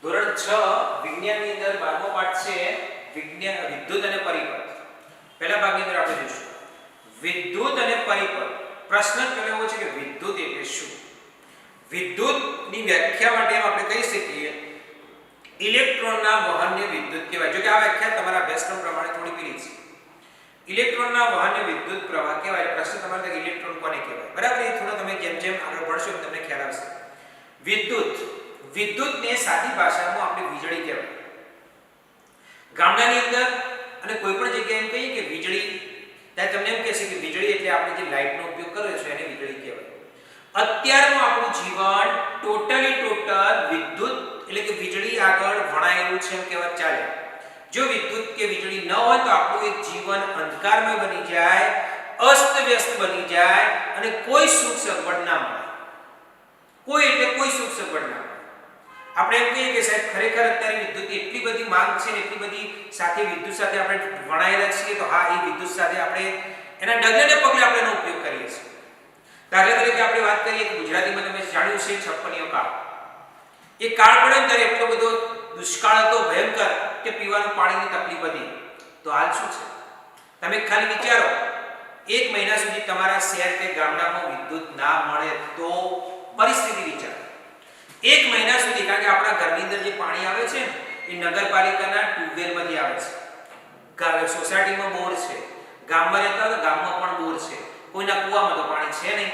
ધોરણ 6 વિજ્ઞાનની અંદર 12મો પાઠ છે વિદ્યુત અને પરિપથ. પહેલા ભાગની અંદર આપણે જોઈશું વિદ્યુત અને પરિપથ. પ્રશ્ન પહેલો એવો છે કે વિદ્યુત એટલે શું? વિદ્યુતની વ્યાખ્યા માટે આપણે કહી શકીએ ઇલેક્ટ્રોનના વહનને વિદ્યુત કહેવાય. જો કે આ વ્યાખ્યા તમારા અભ્યાસક્રમ પ્રમાણે થોડી પીળી છે. ઇલેક્ટ્રોનના વહનને વિદ્યુત પ્રવાહ કહેવાય. પ્રશ્ન તમારે ઇલેક્ટ્રોન કોને કહેવાય, બરાબર? એ થોડો તમે જેમ જેમ આગળ ભણશો તમને ખ્યાલ આવશે. વિદ્યુતને સાદી ભાષામાં આપણે વીજળી કહેવાય. ગામડાની અંદર અને કોઈ પણ જગ્યાએ એમ કહીએ કે વીજળી, ત્યાં તમને એમ કહેશે કે વીજળી એટલે આપણે જે લાઇટનો ઉપયોગ કરીએ છીએ એને વીજળી કહેવાય. અત્યારનું આપણું જીવન ટોટલ વિદ્યુત એટલે કે વીજળી આગળ વણાયેલું છે એમ કહેવા ચાલે. જો વિદ્યુત કે વીજળી ન હોય તો આપણું એક જીવન અંધકારમય બની જાય, અસ્તવ્યસ્ત બની જાય અને કોઈ સુખ સગવડ ના મળે. કોઈ સુખ સગવડ ના મળે. આપણે એમ કહીએ કે સાહેબ ખરેખર અત્યારે વિદ્યુતની એટલી બધી માંગ છે ને એટલી બધી સાથે વિદ્યુત સાથે આપણે વણાયેલા છીએ, તો હા, એ વિદ્યુત સાથે આપણે એના ડગલે પગલે આપણે એનો ઉપયોગ કરીએ છીએ. દાખલા તરીકે આપણે વાત કરીએ કે ગુજરાતીમાં તમે જાણ્યું છે 56યો કાળ. એ કાળ પડ્યો ત્યારે એટલો બધો દુષ્કાળ હતો, ભયંકર, કે પીવાનું પાણીની તકલીફ હતી. તો હાલ શું છે તમે ખાલી વિચારો, એક મહિના સુધી તમારા શહેર કે ગામડામાં વિદ્યુત ના મળે તો પરિસ્થિતિ વિચારો. એક મહિના સુધી, કારણ કે આપણા ઘરની અંદર જે પાણી આવે છે એ નગરપાલિકાના ટ્યુબવેલમાંથી આવે છે. સોસાયટીમાં બોર છે, ગામમાં રહેતા હોય તો ગામમાં પણ બોર છે, કોઈના કૂવામાં તો પાણી છે નહીં.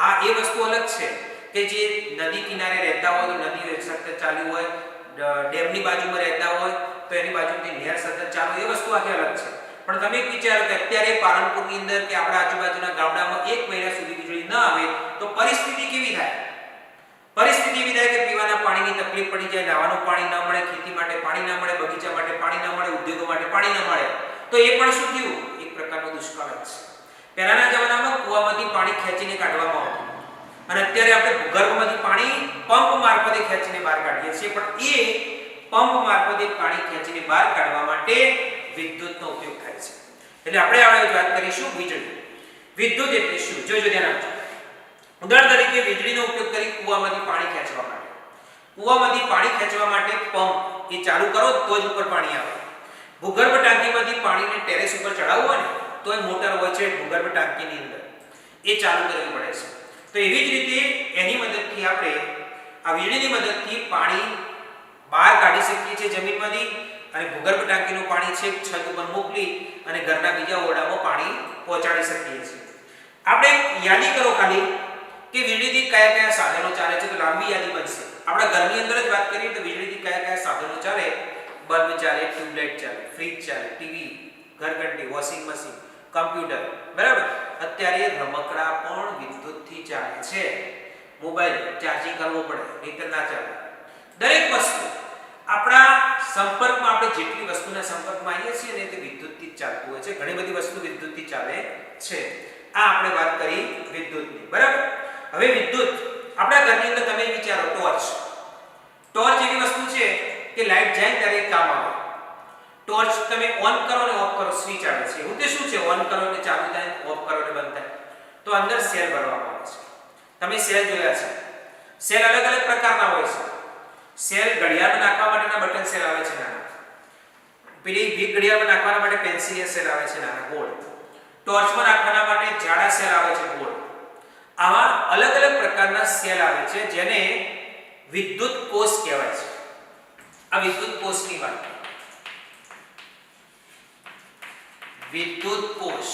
હા, એ વસ્તુ અલગ છે કે જે નદી કિનારે રહેતા હોય તો નદી સતત ચાલુ હોય, ડેમની બાજુમાં રહેતા હોય તો એની બાજુથી નહેર સતત ચાલુ, એ વસ્તુ આખી અલગ છે. પણ તમે વિચારો કે અત્યારે પાલનપુરની અંદર કે આપણા આજુબાજુના ગામડામાં એક મહિના સુધી વીજળી ન આવે તો પરિસ્થિતિ કેવી થાય? પરિસ્થિતિ એવી થાય કે પીવાના પાણીની તકલીફ પડી જાય, નાવાનું પાણી ન મળે, ખેતી માટે પાણી ન મળે, બગીચા માટે પાણી ન મળે, ઉદ્યોગો માટે પાણી ન મળે. તો એ પણ શું થયું? એક પ્રકારનો દુષ્કાળ જ છે. પહેલાના જમાનામાં કૂવામાંથી પાણી ખેંચીને કાઢવામાં આવતું અને અત્યારે આપણે ભૂગર્ભમાંથી પાણી પંપ મારફતે ખેંચીને બહાર કાઢીએ છીએ. પણ એ પંપ મારફતે પાણી ખેંચીને બહાર કાઢવા માટે વિદ્યુતનો ઉપયોગ થાય છે. એટલે આપણે હવે વાત કરીશું વીજળી. વિદ્યુત એટલે શું? જોજો, ધ્યાન આપજો. ઉદાહરણ તરીકે વીજળીનો ઉપયોગ કરી કૂવામાંથી પાણી ખેંચવા માટે. કૂવામાંથી પાણી ખેંચવા માટે પંપ એ ચાલુ કરો તો જ ઉપર પાણી આવે. ભૂગર્ભ ટાંકીમાંથી પાણીને ટેરેસ ઉપર ચડાવવું હોય ને તો એ મોટર હોય છે ભૂગર્ભ ટાંકીની અંદર, એ ચાલુ કરવી પડે છે. તો એવી જ રીતે એની મદદથી આપણે આ વીજળીની મદદથી પાણી બહાર કાઢી શકીએ છીએ જમીનમાંથી અને ભૂગર્ભ ટાંકીનું પાણી છે છત ઉપર મોકલી અને ઘરના બીજા ઓરડામાં પાણી પહોંચાડી શકીએ છીએ. આપણે યાદી કરો ખાલી કે વીજળીથી કયા કયા સાધનો ચાલે છે, તો લાંબી યાદી બનશે. આપણા ઘરની અંદર જ વાત કરીએ તો વીજળીથી કયા કયા સાધનો ચાલે? બલ્બ ચાલે, ટ્યુબલાઇટ ચાલે, ફ્રીજ ચાલે, ટીવી, ઘરઘંટી, વોશિંગ મશીન, કમ્પ્યુટર, બરાબર? અત્યારે રમકડા પણ વિદ્યુતથી ચાલે છે. મોબાઈલ ચાર્જિંગ કરવો પડે, નહીતર ના ચાલે. દરેક વસ્તુ આપણા સંપર્કમાં, આપણે જેટલી વસ્તુના સંપર્કમાં આવીએ છીએ ને તે વિદ્યુતથી જ ચાલતું હોય છે. ઘણી બધી વસ્તુ વિદ્યુતથી ચાલે છે. આ આપણે વાત કરી વિદ્યુતની, બરાબર? હવે વિદ્યુત આપણા ઘરની અંદર તમે વિચારો, ટોર્ચ એવી વસ્તુ છે કે લાઈટ જાય ત્યારે કામ આવે. ટોર્ચ તમે ઓન કરો ને ઓફ કરો, સ્વિચ આવે છે. એવું તે શું છે? ઓન કરો એટલે ચાલુ થાય, ઓફ કરો એટલે બંધ થાય. તો અંદર સેલ ભરવામાં આવે છે. તમે સેલ જોયા છે. સેલ અલગ અલગ પ્રકારના હોય છે. સેલ ઘડિયાળમાં નાખવા માટેના બટન સેલ આવે છે નાના. પેલી ભીગ ઘડિયાળમાં નાખવા માટે પેન્સિલ સેલ આવે છે નાના, ગોળ. ટોર્ચમાં નાખવાના માટે જાડા સેલ આવે છે, ગોળ. આવા અલગ અલગ પ્રકારના સેલ આવે છે જેને વિદ્યુત કોષ કહેવાય છે. આ વિદ્યુત કોષની વાત. વિદ્યુત કોષ.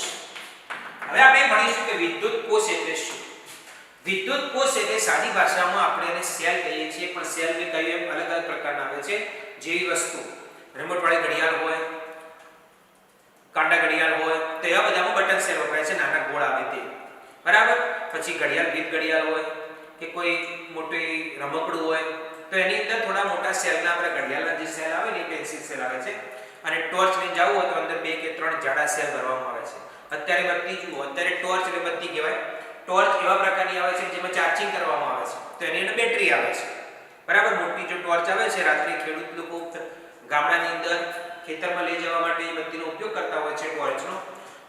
હવે આપણે ભણીશું કે વિદ્યુત કોષ એટલે શું. વિદ્યુત કોષ એટલે સાદી ભાષામાં આપણે એને સેલ કહીએ છીએ, પણ સેલ મેં કહ્યું એમ અલગ અલગ પ્રકારના આવે છે. જેવી વસ્તુ રિમોટ વાળી ઘડિયાળ હોય, કાંટા ઘડિયાળ હોય, તો એવા બધામાં બટન સેલ વપરાય છે, નાના ગોળ આવે તે, બરાબર? પછી ઘડિયાળ, ભીત ઘડિયાળ હોય કે કોઈ મોટી રમકડું હોય તો એની અંદર થોડા મોટા સેલના, આપણે ઘડિયાળના જે સેલ આવે ને એ પેન્સિલ સેલ આવે છે. અને ટોર્ચ લઈને જવું હોય તો અંદર 2 કે 3 જાડા સેલ ભરવામાં આવે છે. અત્યારે બત્તી જુઓ, અત્યારે ટોર્ચ એટલે બત્તી કહેવાય. ટોર્ચ એવા પ્રકારની આવે છે જેમાં ચાર્જિંગ કરવામાં આવે છે, તો એની અંદર બેટરી આવે છે, બરાબર? મોટી જો ટોર્ચ આવે છે, રાત્રે ખેડૂત લોકો ગામડાની અંદર ખેતરમાં લઈ જવા માટે એ બત્તીનો ઉપયોગ કરતા હોય છે ટોર્ચનો,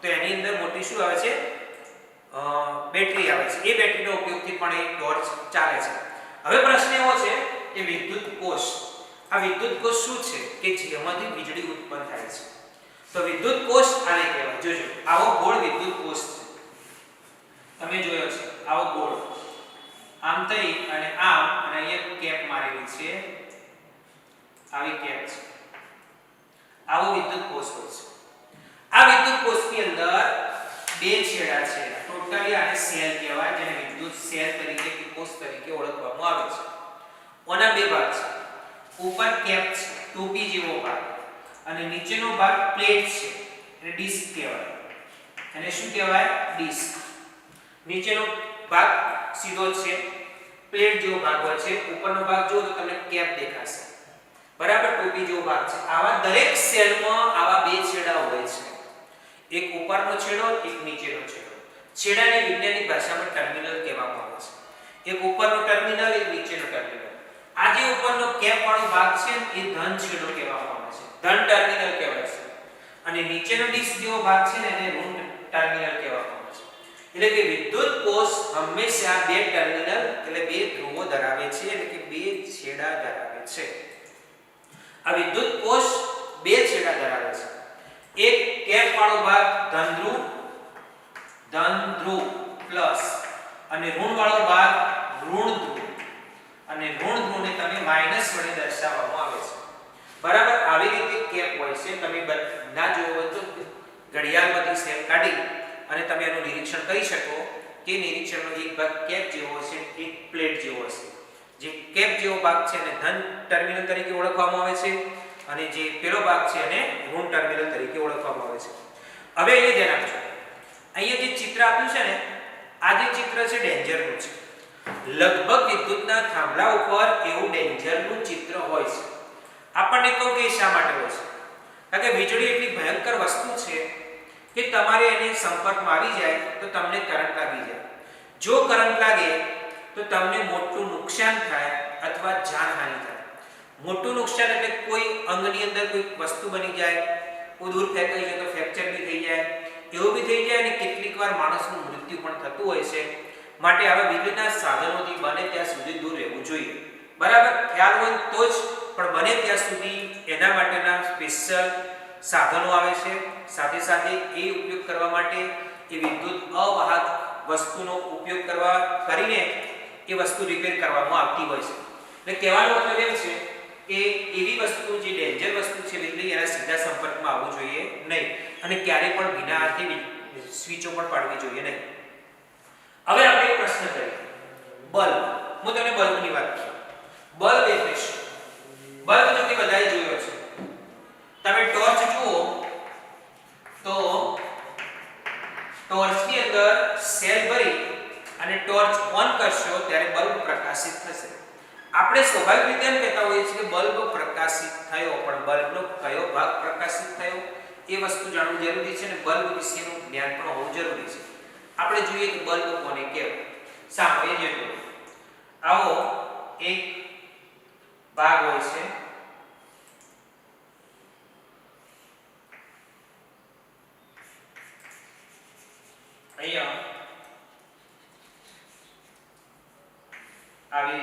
તો એની અંદર મોટી શું આવે છે? બેટરી આવે છે. એ બેટરીનો ઉપયોગથી પણ એ ટોર્ચ ચાલે છે. હવે પ્રશ્ન એવો છે કે વિદ્યુત કોષ આ વિદ્યુત કોષ શું છે કે જેમાંથી વીજળી ઉત્પન્ન થાય છે. તો વિદ્યુત કોષ આને કહેવાય. જોજો આવો ગોળ વિદ્યુત કોષ છે. તમે જોયો છે આવો ગોળ આમ થઈ અને આમ અને અહીંયા કેપ મારેલી છે. આવી કેપ છે. આવો વિદ્યુત કોષ હોય છે. આ વિદ્યુત કોષની અંદર બે છેડા છે. ટોટલી આને સેલ કહેવાય, જેને વિદ્યુત સેલ તરીકે કે કોષ તરીકે ઓળખવામાં આવે છે. ઓના બે ભાગ છે. ઉપર કેપ છે, ટોપી જેવો ભાગ, અને નીચેનો ભાગ પ્લેટ છે, એને ડિસ્ક કહેવાય. એને શું કહેવાય? ડિસ્ક. નીચેનો ભાગ સીધો છે, પ્લેટ જેવો ભાગ હોય છે. ઉપરનો ભાગ જો તો તમને કેપ દેખાશે. બરાબર, ટોપી જેવો ભાગ છે. આવા દરેક સેલમાં આવા બે છેડા હોય છે. એક ઉપરનો છેડો, એક નીચેનો છેડો. છેડાને વિજ્ઞાનિક ભાષામાં ટર્મિનલ કહેવામાં આવે છે. એક ઉપરનો ટર્મિનલ, એક નીચેનો ટર્મિનલ. આ જે ઉપરનો કેપ વાળો ભાગ છે એ ધન છેડો કહેવામાં આવે છે, ધન ટર્મિનલ કહેવાય છે. અને નીચેનો ડિસ્ક જેવો ભાગ છે ને એને ઋણ ટર્મિનલ કહેવામાં આવે છે. એટલે કે વિદ્યુત કોષ હંમેશા બે ટર્મિનલ એટલે બે ધ્રુવો ધરાવે છે, એટલે કે બે છેડા ધરાવે છે. આ વિદ્યુત કોષ બે છેડા ધરાવે છે. એક કેપ વાળો ભાગ ધન ધ્રુવ પ્લસ અને ઋણ વાળો ભાગ ઋણ ધ્રુવ. અને ઋણ ધ્રુવને તમે માઈનસ વડે દર્શાવવામાં આવે છે. બરાબર, આવી રીતે કેપ હોય છે. તમે ના જોયો હોય તો ઘડિયાળમાંથી સેલ કાઢી અને તમે એનું નિરીક્ષણ કરી શકો કે નિરીક્ષણનો એક ભાગ કેપ જેવો હશે, એક પ્લેટ જેવો હશે. જે કેપ જેવો ભાગ છે એને ધન ટર્મિનલ તરીકે ઓળખવામાં આવે છે અને જે પેલો ભાગ છે એને ઋણ ટર્મિનલ તરીકે ઓળખવામાં આવે છે. હવે અહીંયા ધ્યાન આપજો. અહીંયા જે ચિત્ર આપ્યું છે ને, આ જે ચિત્ર છે ડેન્જરનું છે. લગભગ વિદ્યુતના થાંભલા ઉપર એવું ડેન્જરનું ચિત્ર હોય છે. આપણને કહું કે શા માટે હોય છે? કારણ કે વીજળી એટલી ભયંકર વસ્તુ છે કે તમારે એને સંપર્કમાં આવી જાય તો તમને કરંટ લાગી જાય. જો કરંટ લાગે તો તમને મોટું નુકસાન થાય અથવા જાનહાનિ થાય. મોટું નુકસાન એટલે કોઈ અંગની અંદર કોઈ વસ્તુ બની જાય, કોઈ દૂર ફેંકાઈ જાય તો ફ્રેક્ચર બી થઈ જાય, એવું બી થઈ જાય અને કેટલીકવાર માણસનું મૃત્યુ પણ થતું હોય છે. માટે આવા વિદ્યુતના સાધનોથી બને ત્યાં સુધી દૂર રહેવું જોઈએ. બરાબર, ખ્યાલ હોય તો જ, પણ બને ત્યાં સુધી એના માટેના સ્પેશિયલ સાધનો આવે છે. સાથે સાથે એ ઉપયોગ કરવા માટે એ વિદ્યુત અવાહક વસ્તુનો ઉપયોગ કરીને એ વસ્તુ રિપેર કરવામાં આવતી હોય છે. એટલે કહેવાનો મતલબ એમ છે કે એવી વસ્તુ જે ડેન્જર વસ્તુ છે વીજળી એના સીધા સંપર્કમાં આવવું જોઈએ નહીં અને ક્યારેય પણ ભીના હાથે સ્વિચો પણ પાડવી જોઈએ નહીં. હવે આપણે એક પ્રશ્ન કરીએ. બલ્બ. હું તમને બલ્બની વાત કરું. બલ્બ એટલે શું? બલ્બ જો કે બધાએ જોયો છે. તમે ટોર્ચ જુઓ તો ટોર્ચની અંદર સેલ ભરી અને ટોર્ચ ઓન કરશો ત્યારે બલ્બ પ્રકાશિત થશે. આપણે સ્વાભાવિક રીતે એમ કહેતા હોઈએ છીએ કે બલ્બ પ્રકાશિત થયો, પણ બલ્બનો કયો ભાગ પ્રકાશિત થયો એ વસ્તુ જાણવું જરૂરી છે અને બલ્બ વિશેનું જ્ઞાન પણ હોવું જરૂરી છે. આપણે જોઈએ કે બલ્બ કોને કહેવાય. સાંભળો એ જોજો. આવો એક ભાગ હોય છે. અહીંયા આવી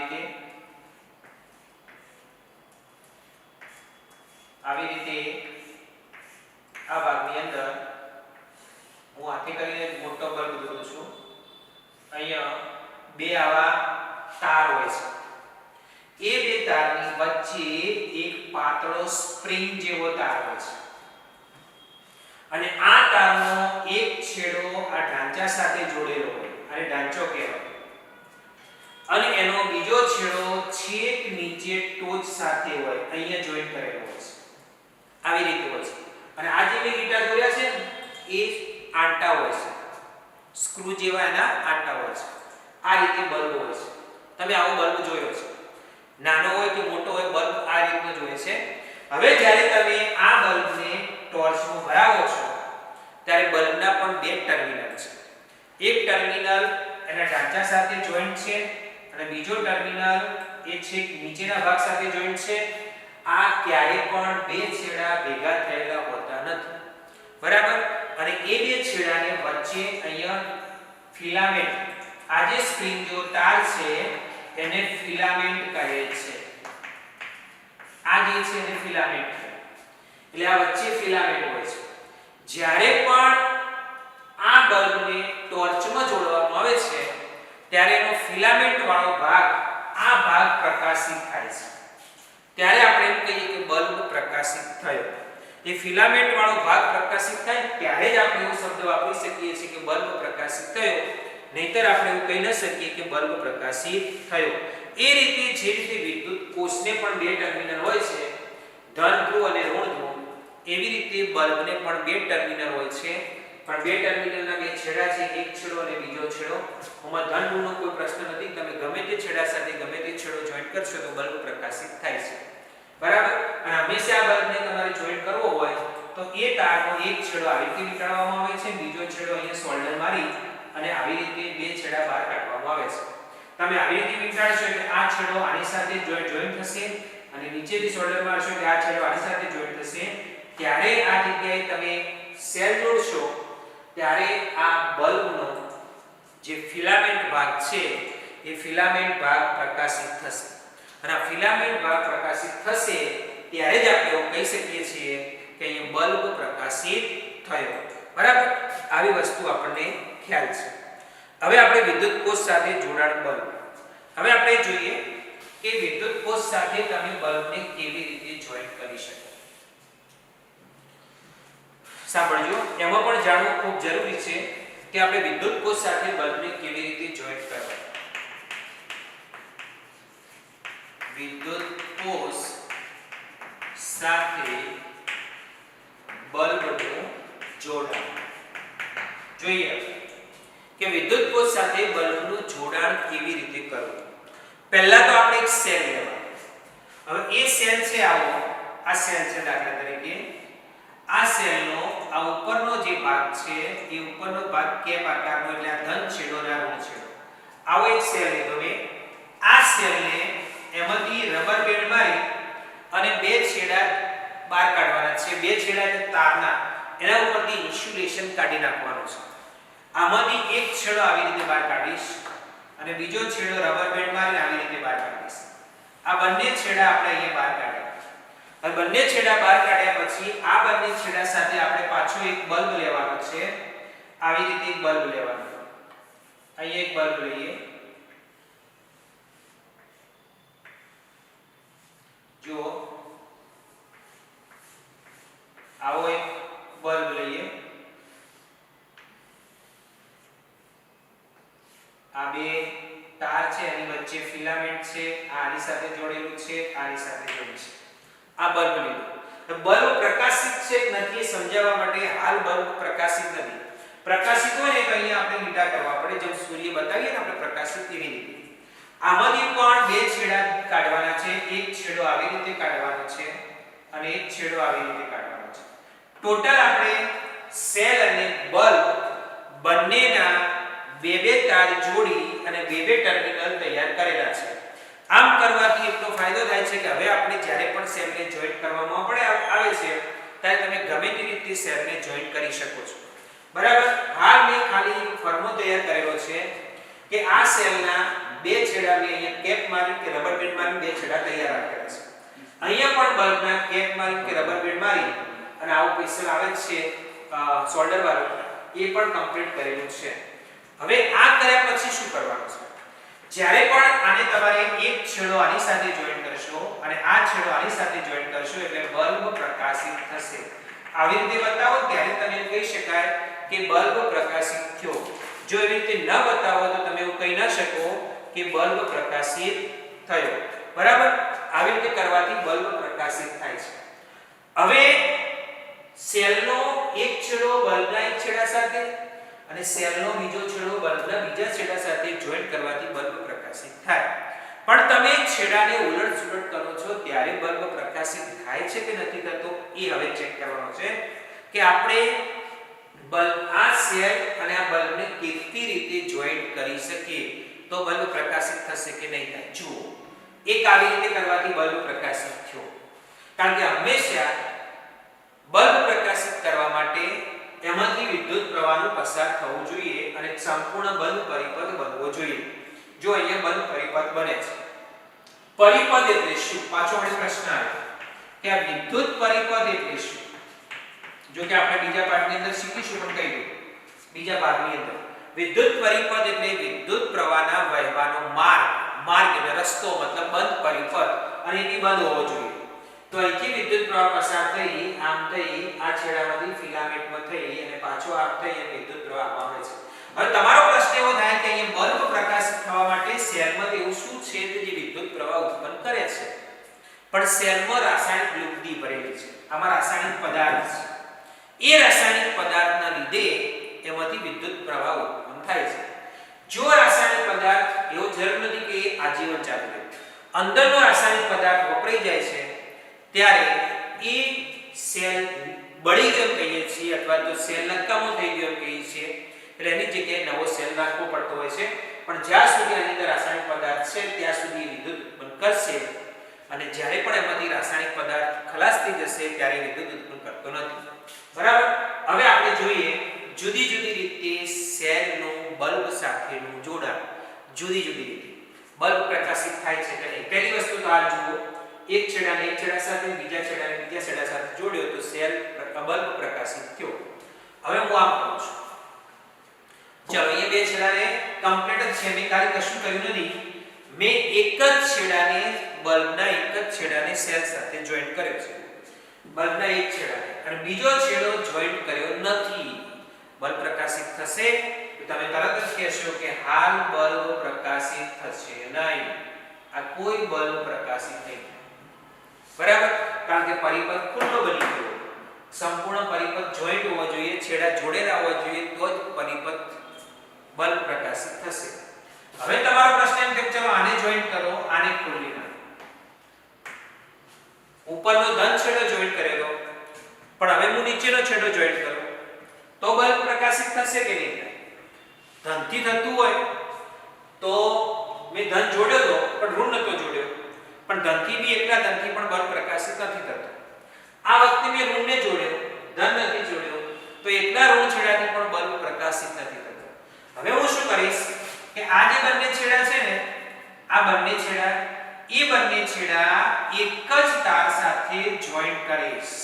રીતે આ ભાગની અંદર હું હાથે કરીને મોટો બલ્બ દોરું છું. અહીંયા બે આવા તાર હોય છે. એ બે તારની વચ્ચે એક પાતળો સ્પ્રિંગ જેવો તાર હોય છે અને આ તારનો એક છેડો આ ઢાંચા સાથે જોડેલો હોય અને ઢાંચો કહેવાય અને એનો બીજો છેડો છેક નીચે ટોચ સાથે હોય, અહીંયા જોઈન્ટ કરેલો હોય છે. આવી રીતે હોય છે. અને આ જે મેં લીટા દોર્યા છે ને એ આંટા હોય છે, સ્ક્રૂ જેવા એના આંટા હોય છે. આ રીતે બલ્બ હોય છે. તમે આવો બલ્બ જોયો છે, નાનો હોય કે મોટો હોય, બલ્બ આ રીતનો જોઈએ છે. હવે જ્યારે તમે આ બલ્બને ટોર્ચમાં ભરાવો છો ત્યારે બલ્બના પણ બે ટર્મિનલ છે. એક ટર્મિનલ એના ઢાંચા સાથે જોઈન્ટ છે અને બીજો ટર્મિનલ એ છેક નીચેના ભાગ સાથે જોઈન્ટ છે. આ ક્યારે પણ બે છેડા ભેગા થયેલા હોતા નથી. બરાબર, અને એ બે છેડાને વચ્ચે અહીંયા ફિલામેન્ટ, આ જે સ્પ્રિંગ જો તાર છે એને ફિલામેન્ટ કહે છે. આ કહીએ છીએ એને ફિલામેન્ટ, એટલે આ વચ્ચે ફિલામેન્ટ હોય છે. જ્યારે પણ આ બલ્બને ટોર્ચમાં જોડવામાં આવે છે ત્યારે એનો ફિલામેન્ટ વાળો ભાગ, આ ભાગ પ્રકાશિત થાય છે. ત્યારે આપણે એમ કહીએ કે બલ્બ પ્રકાશિત થયો. એ ફિલામેન્ટ વાળો ભાગ પ્રકાશિત થાય ત્યારે જ આપણે એવો શબ્દ વાપરી શકીએ છીએ કે બલ્બ પ્રકાશિત થયો. નહીતર આપણે એવું કહી ન શકીએ કે બલ્બ પ્રકાશિત થયો. એ રીતે જે રીતે વિદ્યુત કોષને પણ બે ટર્મિનલ હોય છે, ધન ધ્રુવ અને ઋણ ધ્રુવ, એવી રીતે બલ્બને પણ બે ટર્મિનલ હોય છે. પણ બે ટર્મિનલના બે છેડા છે, એક છેડો અને બીજો છેડો. આમાં ધન ઋણનો કોઈ પ્રશ્ન નથી. તમે ગમે તે છેડા સાથે ગમે તે છેડો જોઈન્ટ કરશો તો બલ્બ પ્રકાશિત થાય છે. બરાબર. અને હંમેશા આ બલ્બને તમારે જોઈન્ટ કરવો હોય તો એ તારનો એક છેડો આવી રીતે વીંટાળવામાં આવે છે, બીજો છેડો અહીંયા સોલ્ડર મારી અને આવી રીતે બે છેડા બહાર કાઢવામાં આવે છે. તમે આવી રીતે વીંટાળશો એટલે આ છેડો આની સાથે જોઈન્ટ થશે અને નીચેથી સોલ્ડર મારશો એટલે આ છેડો આની સાથે જોઈન્ટ થશે. ત્યારે આ જગ્યાએ તમે સેલ જોડશો ત્યારે આ બલ્બનો જે ફિલામેન્ટ ભાગ છે એ ફિલામેન્ટ ભાગ પ્રકાશિત થશે. અને આ ફિલામેન્ટ ભાગ પ્રકાશિત થશે ત્યારે જ આપણે એવું કહી શકીએ છીએ કે અહીં બલ્બ પ્રકાશિત થયો. બરાબર. આવી વસ્તુ આપણને ખ્યાલ છે. હવે આપણે વિદ્યુત કોષ સાથે જોડાણ બલ્બ. હવે આપણે જોઈએ કે વિદ્યુત કોષ સાથે તમે બલ્બને કેવી રીતે જોઈન્ટ કરી શકો. સાંભળજો, એમાં પણ જાણવું ખૂબ જરૂરી છે કે આપણે વિદ્યુત કોષ સાથે બલ્બને કેવી રીતે જોઈન્ટ કરવા. વિદ્યુત કોષ સાથે બલ્બનું જોડાણ. જોઈએ કે વિદ્યુત કોષ સાથે બલ્બનું જોડાણ કેવી રીતે કરવું. પહેલા તો આપણે એક સેલ લેવાનો. હવે એ સેલ છે, આવો આ સેલ છે દાખલા તરીકે. આ સેલનો આ ઉપરનો જે ભાગ છે એ ઉપરનો ભાગ કેપ આકારનો, એટલે આ ધન છેડો અને ઋણ છેડો. આવો એક સેલ લીધો મેં. આ સેલને એમાંથી રબર બેન્ડ મારી અને બે છેડા બહાર કાઢવાના છે. બે છેડા એટલે તારના, એના ઉપરથી ઇન્સ્યુલેશન કાઢી નાખવાનું છે. આમાંથી એક છેડો આવી રીતે બહાર કાઢીશ અને બીજો છેડો રબર બેન્ડ મારીને આવી રીતે બહાર કાઢીશ. આ બંને છેડા આપણે અહીંયા બહાર કાઢ્યા. હવે બંને છેડા બહાર કાઢ્યા પછી આ બંને છેડા સાથે આપણે પાછો એક બલ્બ લેવાનો છે. આવી રીતે એક બલ્બ લેવાનો. અહીંયા એક બલ્બ લઈએ. જો આવો એક બલ્બ લઈએ. આ બે તાર છે, એની વચ્ચે ફિલામેન્ટ છે, આની સાથે જોડેલું છે, આની સાથે જોડેલું છે. આ બલ્બ લીધો. બલ્બ પ્રકાશિત છે કે નથી એ સમજાવવા માટે હાલ બલ્બ પ્રકાશિત નથી. પ્રકાશિત હોય ને તો અહીંયા આપણે લીટા કરવા પડે, જેમ સૂર્ય બતાવીએ ને આપણે પ્રકાશિત એવી રીતે. આમાંથી પણ બે છેડા કાઢવાના છે. એક છેડો આવી રીતે કાઢવાનો છે અને એક છેડો આવી રીતે કાઢવાનો છે. ટોટલ આપણે સેલ અને બલ્બ બંનેના બે બે તાર જોડી અને બે બે ટર્મિનલ તૈયાર કરેલા છે. આમ કરવાથી એટલો ફાયદો થાય છે કે હવે આપણે જ્યારે પણ સેલને જોઈન્ટ કરવામાં આવે છે ત્યારે તમે ગમે તે રીતે સેલને જોઈન્ટ કરી શકો છો. બરાબર. હાલ મેં ખાલી ફોર્મો તૈયાર કરેલો છે કે આ સેલના બે છેડા મેં અહીંયા કેપ મારી કે રબર બેન્ડ મારી બે છેડા તૈયાર રાખેલા છે. અહીંયા પણ બલ્બના કેપ મારી કે રબર બેન્ડ મારી અને આવું પેસ્ટલ આવે છે સોલ્ડર વાળું, એ પણ કમ્પ્લીટ કરેલું છે. હવે આ કર્યા પછી શું કરવાનું છે? જ્યારે પણ આને તમારે એક છેડો આની સાથે જોઈન્ટ કરશો અને આ છેડો આની સાથે જોઈન્ટ કરશો એટલે બલ્બ પ્રકાશિત થશે. આવી રીતે બતાવો ત્યારે તમે કહી શકાય કે બલ્બ પ્રકાશિત થયો. જો એવી રીતે ન બતાવો તો તમે એવું કહી ન શકો કે બલ્બ પ્રકાશિત થયો. બરાબર. આવી રીતે કરવાથી બલ્બ પ્રકાશિત થાય છે. હવે સેલનો એક છેડો બલ્બના એક છેડા સાથે અને સેલનો બીજો છેડો બલ્બના બીજા છેડા સાથે જોઈન્ટ કરવાથી બલ્બ પ્રકાશિત થાય. પણ તમે છેડાને ઉલટ-સુલટ કરો છો ત્યારે બલ્બ પ્રકાશિત થાય છે કે નથી થતો એ હવે ચેક કરવાનો છે કે આપણે બલ્બ આ સેલ અને આ બલ્બને કેવી રીતે જોઈન્ટ કરી શકીએ તો બલ્બ પ્રકાશિત થશે કે નહીં થાય. જુઓ, એક આવી રીતે કરવાથી બલ્બ પ્રકાશિત થયો. કારણ કે હંમેશા બલ્બ પ્રકાશિત કરવા માટે એમાંથી વિદ્યુત પ્રવાહનું પસાર થવું જોઈએ અને સંપૂર્ણ બલ્બ પરિપથ બનવો જોઈએ. જો અહીંયા બલ્બ પરિપથ બને છે. પરિપથ એટલે શું? પાછો મને પ્રશ્ન આવ્યો. કે આ વિદ્યુત પરિપથ એટલે શું. જો કે આપણે બીજા પાઠની અંદર શીખીશું, પણ કહી દઉં બીજા ભાગની અંદર વિદ્યુત પરિપથ એટલે વિદ્યુત પ્રવાહના વહેવાનો માર્ગ. માર્ગ એટલે રસ્તો, મતલબ બંધ પરિપથ, અને એ બંધ હોવો જોઈએ. તો અહીંથી વિદ્યુત પ્રવાહ પસાર થઈ, આમ થઈ, આ છેડામાંથી ફિલામેન્ટમાં થઈ અને પાછો આમ થઈ અને વિદ્યુત પ્રવાહ આવે છે. હવે તમારો પ્રશ્ન એવો થાય કે અહીંયા બલ્બ પ્રકાશિત થવા માટે સેલમાં એવું શું છે કે જે વિદ્યુત પ્રવાહ ઉત્પન્ન કરે છે? પણ સેલમાં રાસાયણિક લુગદી ભરેલી છે. આમાં રાસાયણિક પદાર્થ છે. એ રાસાયણિક પદાર્થના લીધે એમાંથી વિદ્યુત પ્રવાહ ઉત્પન્ન થાય છે. જો રાસાયણિક પદાર્થ એવો જરૂર નથી કે આજીવન ચાલુ રહે. અંદરનો રાસાયણિક પદાર્થ વપરાઈ જાય છે ત્યારે એ સેલ બળી ગયો કહીએ છીએ, અથવા તો સેલ નકામો થઈ ગયો કહીએ છીએ. એટલે એની જગ્યાએ નવો સેલ રાખવો પડતો હોય છે. પણ જ્યાં સુધી આની અંદર રાસાયણિક પદાર્થ છે ત્યાં સુધી વિદ્યુત ઉત્પન્ન કરશે, અને જ્યારે પણ એમાંથી રાસાયણિક પદાર્થ ખલાસ થઈ જશે ત્યારે વિદ્યુત ઉત્પન્ન કરતો નથી. બરાબર. હવે આપણે જોઈએ જુદી જુદી રીતે સેલનું બલ્બ સાથેનું જોડાણ. જુદી જુદી રીતે બલ્બ પ્રકાશિત થાય છે કે નહીં. પહેલી વસ્તુ તો આ જુઓ, એક છેડાને એક છેડા સાથે, બીજા છેડાને બીજા છેડા સાથે જોડ્યો તો સેલ બલ્બ પ્રકાશિત થયો. હવે હું આમ કરું છું. ચલો, અહીંયા બે છેડાને કમ્પ્લીટ જ છે, મેં ખાલી કશું કર્યું નથી. મેં એક જ છેડાને, બલ્બના એક જ છેડાને સેલ સાથે જોઈન્ટ કર્યો છે. બલ્બના એક છેડાને, અને બીજો છેડો જોઈન્ટ કર્યો નથી. બલ્બ પ્રકાશિત થશે તો તમે તરત જ કહેશો કે હાલ બલ્બ પ્રકાશિત થશે નહીં. આ કોઈ બલ્બ પ્રકાશિત નહીં. બરાબર. કારણ કે પરિપથ ખુલ્લો બની ગયો. સંપૂર્ણ પરિપથ જોઈન્ટ હોવો જોઈએ, છેડા જોડેલા હોવા જોઈએ, તો જ પરિપથ બલ્બ પ્રકાશિત થશે. હવે તમારો પ્રશ્ન એમ કે ચલો આને જોઈન્ટ કરો, આને ખોલી નાખો. ઉપરનો ધન છેડો જોઈન્ટ કરેલો, પણ હવે હું નીચેનો છેડો જોઈન્ટ કરું તો બલ્બ પ્રકાશિત થશે કે નહીં થાય? ધનથી થતું હોય તો મેં ધન જોડ્યો તો પણ ઋણ નતો જોડ્યો, પણ ધનથી બી એકલા ધનથી પણ બલ્બ પ્રકાશિત નથી થતો. આ વખતે મેં ઋણને જોડ્યો, ધન નથી જોડ્યો, તો એકલા ઋણ છેડાથી પણ બલ્બ પ્રકાશિત નથી થતો. હવે હું શું કરીશ કે આ જે બંને છેડા છે ને, આ બંને છેડા, એ બંને છેડા એક જ તાર સાથે જોઈન્ટ કરીશ.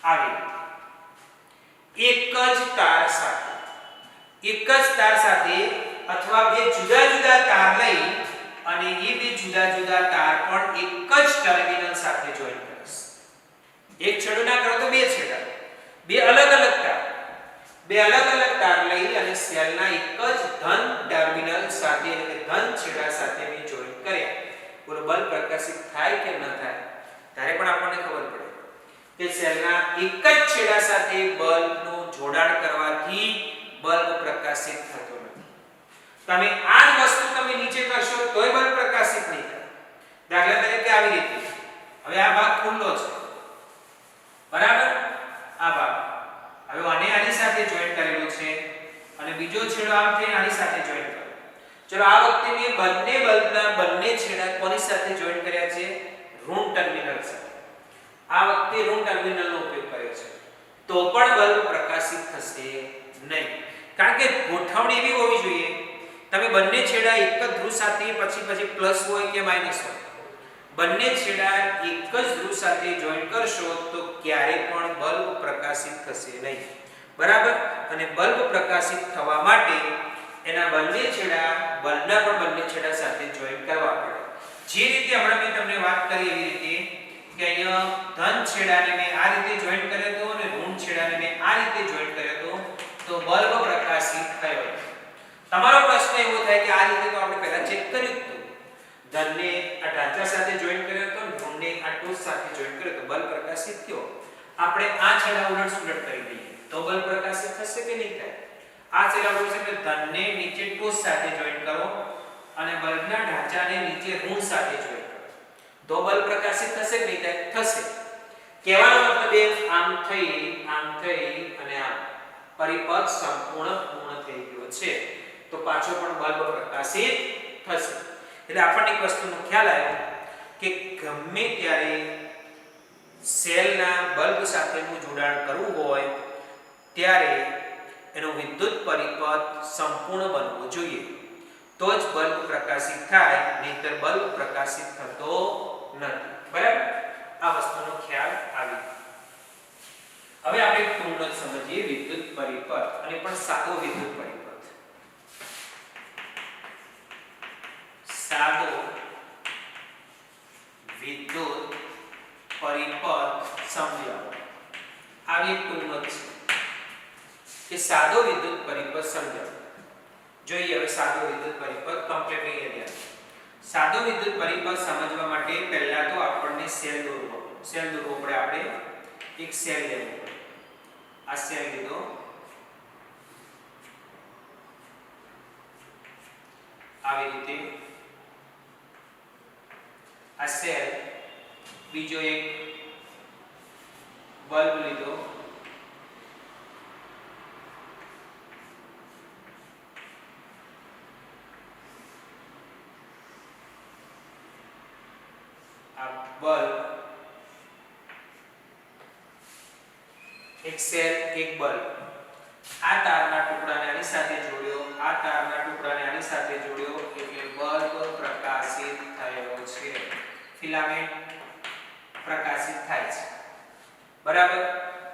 આવી એક જ તાર સાથે, એક જ તાર સાથે, અથવા બે જુદા જુદા તાર લઈ અને એ બે જુદા જુદા તાર પણ એક જ ટર્મિનલ સાથે જોઈન્ટ કરીશ. એક છેડો ના કરો તો બે છેડા, બે અલગ અલગ તાર, બે અલગ અલગ તાર લઈ અને સેલના એક જ ધન ટર્મિનલ સાથે, એટલે કે ધન છેડા સાથે મેં જોઈન્ટ કર્યા. બોલો બલ્બ પ્રકાશિત થાય કે ન થાય? ત્યારે પણ આપણને ખબર પડે કે સેલના એક જ છેડા સાથે બલ્બનું જોડાણ કરવાથી બલ્બ પ્રકાશિત થતો નથી. તમે આ જ વસ્તુ તમે નીચે કરશો તોય બલ્બ પ્રકાશિત નહીં થાય. દાખલા તરીકે આવી રીતે, હવે આ ભાગ ખુલ્લો છે, બરાબર. આ ભાગ હવે આને આની સાથે જોઈન્ટ કરેલો છે અને બીજો છેડો આમ થઈને આની સાથે જોઈન્ટ કર્યો. ચલો આ વખતે મેં બંને બલ્બના બંને છેડા કોની સાથે જોઈન્ટ કર્યા છે? ઋણ ટર્મિનલ સાથે. આ વખતે ઋણ ટર્મિનલનો ઉપયોગ કર્યો છે, તો પણ બલ્બ પ્રકાશિત થશે નહીં. કારણ કે ગોઠવણી એવી હોવી જોઈએ, તમે બંને છેડા એક જ ધ્રુવ સાથે, પછી પ્લસ હોય કે માઈનસ હોય, બંને છેડા એક જ ધ્રુવ સાથે જોઈન્ટ કરશો તો ક્યારે પણ બલ્બ પ્રકાશિત થશે નહીં. બરાબર. અને બલ્બ પ્રકાશિત થવા માટે એના બંને છેડા, બલ્બના પણ બંને છેડા સાથે જોઈન્ટ કરવા પડે. જે રીતે હમણાં મેં તમને વાત કરી એવી રીતે કે અહીંયા ધન છેડાને મેં આ રીતે જોઈન્ટ કર્યો હતો અને ઋણ છેડાને મેં આ રીતે જોઈન્ટ કર્યો હતો, તો બલ્બ પ્રકાશિત થયો. તમારો પ્રશ્ન એવો થાય કે આ રીતે તો આપણે પહેલા ચેક કર્યું હતું. ધનને આ ઢાંચા સાથે જોઈન્ટ કર્યો હતો, ઋણને આ ટોચ સાથે જોઈન્ટ કર્યો તો બલ્બ પ્રકાશિત થયો. આપણે આ છેડા ઉલટ સુલટ કરી દઈએ તો બલ્બ પ્રકાશિત થશે કે નહીં થાય? આ છેડા ઉલટ છે કે ધનને નીચે ટોચ સાથે જોઈન્ટ કરો અને બલ્બના ઢાંચાને નીચે ઋણ સાથે જોઈન્ટ કરો તો બલ્બ પ્રકાશિત થશે કે નહીં થાય? થશે. કહેવાનો મતલબ એ આમ થઈ અને આમ પરિપથ સંપૂર્ણ પૂર્ણ થઈ ગયો છે તો પાછો પણ બલ્બ પ્રકાશિત થશે. એટલે આપણને એક વસ્તુનો ખ્યાલ આવ્યો કે ગમે ત્યારે સેલના બલ્બ સાથેનું જોડાણ કરવું હોય ત્યારે એનો વિદ્યુત પરિપથ સંપૂર્ણ બનવો જોઈએ, તો જ બલ્બ પ્રકાશિત થાય, નહીંતર બલ્બ પ્રકાશિત થતો નથી. બરાબર. આ વસ્તુનો ખ્યાલ વિદ્યુત પરિપથ સમજાવો. આવી એક ટૂંક છે કે સાદો વિદ્યુત પરિપથ સમજાવો. જોઈએ હવે સાદો વિદ્યુત પરિપથ કમ્પ્લીટલી એરિયા. સાદો વિદ્યુત પરિપથ સમજવા માટે પહેલા તો આપણને સેલ દોરવો પડે. આપણે એક સેલ લેવો પડે. આ સેલ લીધો, આવી રીતે આ સેલ. બીજો એક બલ્બ લીધો, આ બલ્બ, એક સેલ એક બલ્બ. આ તારના ટુકડાને આની સાથે જોડ્યો, આ તારના ટુકડાને આની સાથે જોડ્યો એટલે બલ્બ પ્રકાશિત થયો છે. ફિલામેન્ટ પ્રકાશિત થાય છે, બરાબર.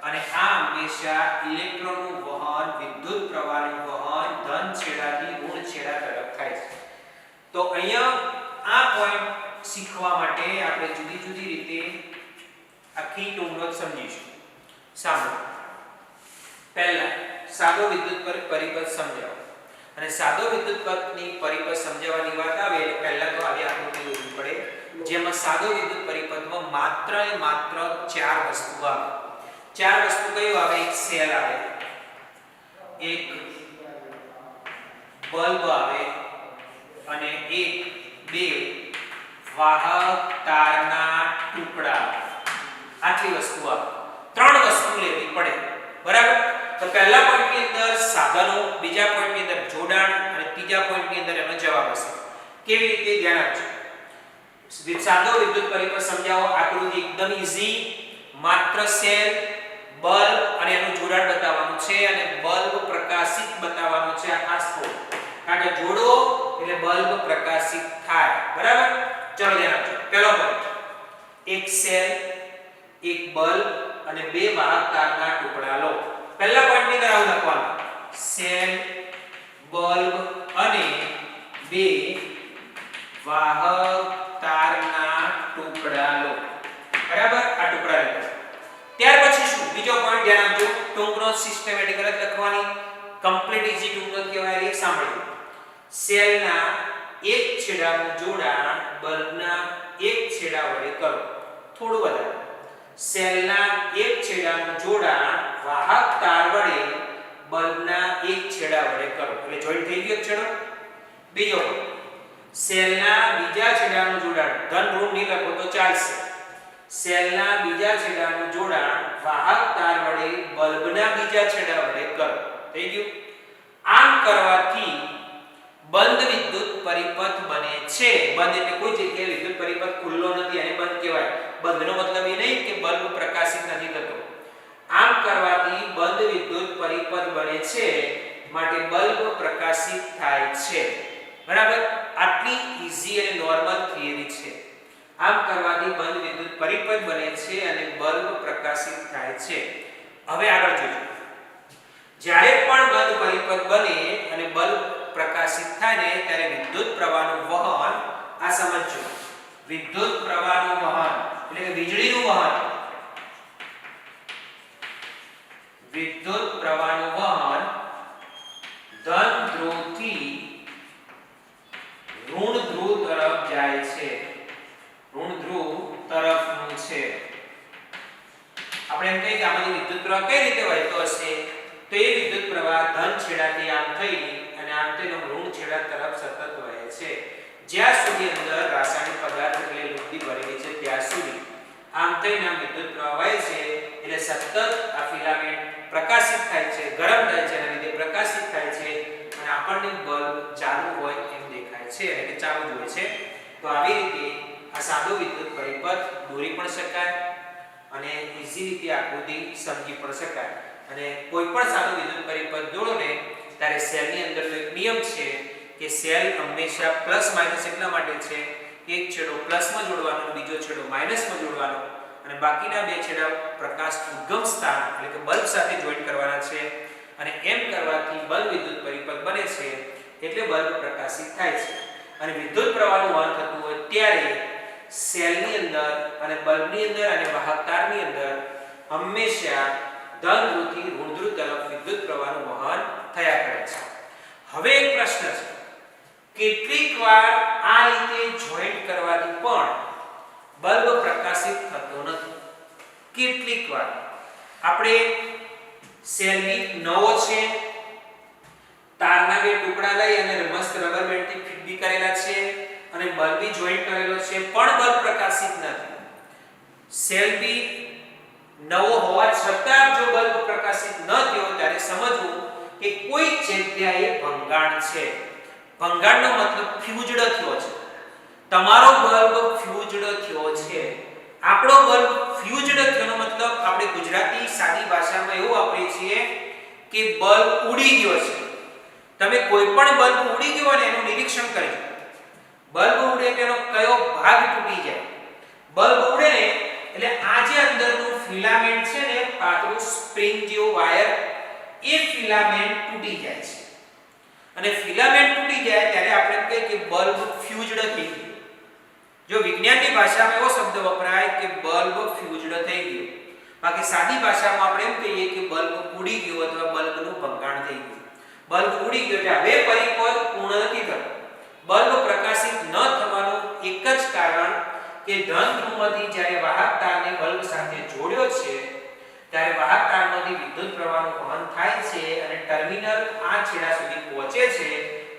અને આ હંમેશા ઇલેક્ટ્રોનનું વહન, વિદ્યુત પ્રવાહનું વહન ધન છેડાથી ઋણ છેડા તરફ થાય છે. તો અહીંયા આ પોઈન્ટ શીખવા માટે આપણે જુદી જુદી રીતે આખી ટૂંકનોટ સમજીશું. સાંભળો. પહેલા સાદો વિદ્યુત પરિપથ સમજાવો. અને સાદો વિદ્યુત પરિપથ સમજાવવાની વાત આવે એટલે પહેલા તો આવી આકૃતિ દોરવી પડે, જેમાં સાદો વિદ્યુત પરિપથમાં માત્ર ને માત્ર ચાર વસ્તુ આવે. ચાર વસ્તુ કઈ આવે? એક સેલ આવે, એક બલ્બ આવે અને એક બે વાહક તારના ટુકડા. આટલી વસ્તુ આવે. ત્રણ વસ્તુ લેવી પડે, બરાબર. તો પહેલા પોઈન્ટની અંદર સાધનો, બીજા પોઈન્ટની અંદર જોડાણ અને ત્રીજા પોઈન્ટની અંદર એનો જવાબ હશે. કેવી રીતે? ધ્યાન આપજો. સાદો વિદ્યુત પરિપથ સમજાવો. આકૃતિ એકદમ ઈઝી. માત્ર સેલ, બલ્બ અને એનું જોડાણ બતાવવાનું છે અને બલ્બ પ્રકાશિત બતાવવાનું છે. આ ખાસ થોડું, કારણ કે જોડો એટલે બલ્બ પ્રકાશિત થાય, બરાબર. ચલો ધ્યાન આપજો. પહેલો પોઈન્ટ, એક સેલ, એક બલ્બ અને બે વાહક તારના ટુકડા લો. પહેલા પોઈન્ટની અંદર આવું લખવાનું: સેલ, બલ્બ અને બે વાહક તારના ટુકડા લો, બરાબર. આ ટુકડા લો. ત્યાર પછી શું? બીજો પોઈન્ટ ધ્યાન આપજો. ટૂંકનોટ સિસ્ટમેટિક રીતે લખવાની. કમ્પ્લીટ ઈઝી ટૂંકનોટ કહેવાય. એ સાંભળો. સેલના એક છેડાનું જોડાણ બલ્બના એક છેડા વડે કરો. થોડું વધારે. સેલના એક છેડાનું જોડાણ વાહક તાર વડે બલ્બના એક છેડા વડે કરો. એટલે જોઈન્ટ થઈ ગયો છેડો. બીજો, સેલના બીજા છેડાનું જોડાણ, ધન ઋણ નહીં લખો તો ચાલશે. સેલના બીજા છેડાનું જોડાણ વાહક તાર વડે બલ્બના બીજા છેડા વડે કરો. થઈ ગયું. આમ કરવાથી બંધ વિદ્યુત પરિપથ બને છે. બંધ એટલે કોઈ જગ્યાએ વિદ્યુત પરિપથ ખુલ્લો નથી, એને બંધ કહેવાય. બંધનો મતલબ એ નહીં કે બલ્બ પ્રકાશિત નથી થતો. આમ કરવાથી બંધ વિદ્યુત પરિપથ બને છે, માટે બલ્બ પ્રકાશિત થાય છે, બરાબર. આટલી ઈઝી અને નોર્મલ થિયરી છે. આમ કરવાથી બંધ વિદ્યુત પરિપથ બને છે અને બલ્બ પ્રકાશિત થાય છે. હવે આગળ જોજો. જ્યારે પણ બંધ પરિપથ બને અને બલ્બ પ્રકાશિત થાય ને ત્યારે વિદ્યુત પ્રવાહનું વહન, આ સમજજો, વિદ્યુત પ્રવાહનું વહન એટલે કે વીજળીનું વહન, વિદ્યુત પ્રવાહનું વહન ધન ધ્રુવથી ઋણ ધ્રુવ તરફ જાય છે. ઋણ ધ્રુવ તરફનું છે. આપણે એમ કહીએ કે આમાંથી વિદ્યુત પ્રવાહ કઈ રીતે વહેતો હશે? તો એ વિદ્યુત પ્રવાહ ધન છેડાથી આમ થઈ અને આમ થઈને ઋણ છેડા તરફ સતત વહે છે. જ્યાં સુધી અંદર રાસાયણિક પદાર્થ એટલે લુગદી ભરેલી છે ત્યાં સુધી આમ થઈને આમ વિદ્યુત પ્રવાહ વહે છે. એટલે સતત આ ફિલામેન્ટ પ્રકાશિત થાય છે, ગરમ થાય છે, એના લીધે પ્રકાશિત થાય છે અને આપણને બલ્બ ચાલુ હોય એમ દેખાય છે, એટલે કે ચાલુ જ હોય છે. તો આવી રીતે આ સાદો વિદ્યુત પરિપથ દોરી પણ શકાય અને ઈઝી રીતે આકૃતિ સમજી પણ શકાય. અને કોઈ પણ સાદો વિદ્યુત પરિપથ દોરો ને ત્યારે સેલની અંદરનો એક નિયમ છે કે સેલ હંમેશા પ્લસ માઈનસ એટલા માટે છે, એક છેડો પ્લસમાં જોડવાનો, બીજો છેડો માઈનસમાં જોડવાનો અને બાકીના બે છેડા પ્રકાશ ઉદ્ગમ સ્થાન એટલે કે બલ્બ સાથે જોઈન્ટ કરવાના છે. અને એમ કરવાથી બલ્બ વિદ્યુત પરિપથ બને છે, એટલે બલ્બ પ્રકાશિત થાય છે. અને વિદ્યુત પ્રવાહનું વહન થતું હોય ત્યારે સેલની અંદર અને બલ્બની અંદર અને વાહક તારની અંદર હંમેશા ધન ધ્રુવથી ઋણ ધ્રુવ તરફ વિદ્યુત પ્રવાહનું વહન થયા કરે છે. હવે એક પ્રશ્ન છે, કેટલીકવાર આ રીતે જોઈન્ટ કરવાથી પણ બલ્બ પ્રકાશિત થતો નથી. કેટલીકવાર આપણે સેલ બી નવો છે, તારના બે ટુકડા લઈ અને મસ્ત રબર બેન્ડથી ફિટ બી કરેલા છે અને બલ્બ બી જોઈન્ટ કરેલો છે, પણ બલ્બ પ્રકાશિત નથી. સેલ બી નવો હોવા છતાં જો બલ્બ પ્રકાશિત ન થયો ત્યારે સમજવું કે કોઈ જગ્યાએ ભંગાણ છે. ભંગાણનો મતલબ ફ્યુઝડ થયો છે. તમારો બલ્બ ફ્યુઝડ થયો છે. આપણો બલ્બ ફ્યુઝડ થયોનો મતલબ આપણે ગુજરાતી સાદી ભાષામાં એવું વાપરીએ છીએ કે બલ્બ ઉડી ગયો છે. તમે કોઈ પણ બલ્બ ઉડી ગયો અને એનું નિરીક્ષણ કરજો. બલ્બ ઉડે તેનો કયો ભાગ તૂટી જાય. બલ્બ ઉડે ને એટલે આ જે અંદરનું ફિલામેન્ટ છે ને, પાતળું સ્પ્રિંગ જેવું વાયર, એ ફિલામેન્ટ તૂટી જાય છે. અને ફિલામેન્ટ તૂટી જાય ત્યારે આપણે કહીએ કે બલ્બ ફ્યુઝડ થઈ ગયું. જો વિજ્ઞાનની ભાષામાં એવો શબ્દ વપરાય કે બલ્બ ફ્યુઝડ થઈ ગયું. બાકી સાદી ભાષામાં આપણે એમ કહીએ કે બલ્બ ઉડી ગયો અથવા બલ્બનું ભંગાણ થઈ ગયું. બલ્બ ઉડી ગયો એટલે હવે પરિપથ પૂર્ણ નથી થતો. બલ્બ પ્રકાશિત ન થવાનું એક જ કારણ કે ધન ધ્રુવમાંથી જ્યારે વાહક તારને બલ્બ સાથે જોડ્યો છે ત્યારે વાહક તારમાંથી વિદ્યુત પ્રવાહનું વહન થાય છે અને ટર્મિનલ આ છેડા સુધી પહોંચે છે,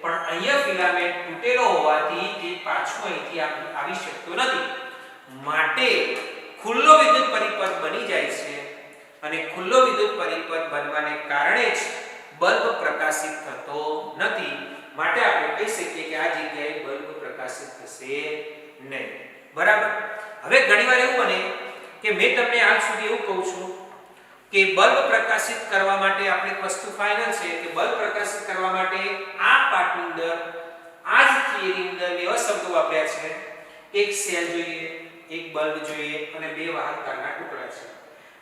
પણ અહીંયા ફિલામેન્ટ તૂટેલો હોવાથી તે પાછું અહીંથી આવી શકતો નથી. માટે ખુલ્લો વિદ્યુત પરિપથ બની જાય છે અને ખુલ્લો વિદ્યુત પરિપથ બનવાને કારણે જ બલ્બ પ્રકાશિત થતો નથી. માટે આપણે કહી શકીએ કે આ જગ્યાએ બલ્બ પ્રકાશિત થશે નહીં. બરાબર. હવે ઘણીવાર એવું બને કે મેં તમને આજ સુધી એવું કહું છું કે બલ્બ પ્રકાશિત કરવા માટે આપણે એક વસ્તુ ફાઇનલ છે કે બલ્બ પ્રકાશિત કરવા માટે આ પાઠની અંદર આ જ થિયરી અંદર એવા શબ્દો વાપર્યા છે. એક સેલ જોઈએ, એક બલ્બ જોઈએ અને બે વાહક તારના ટુકડા છે.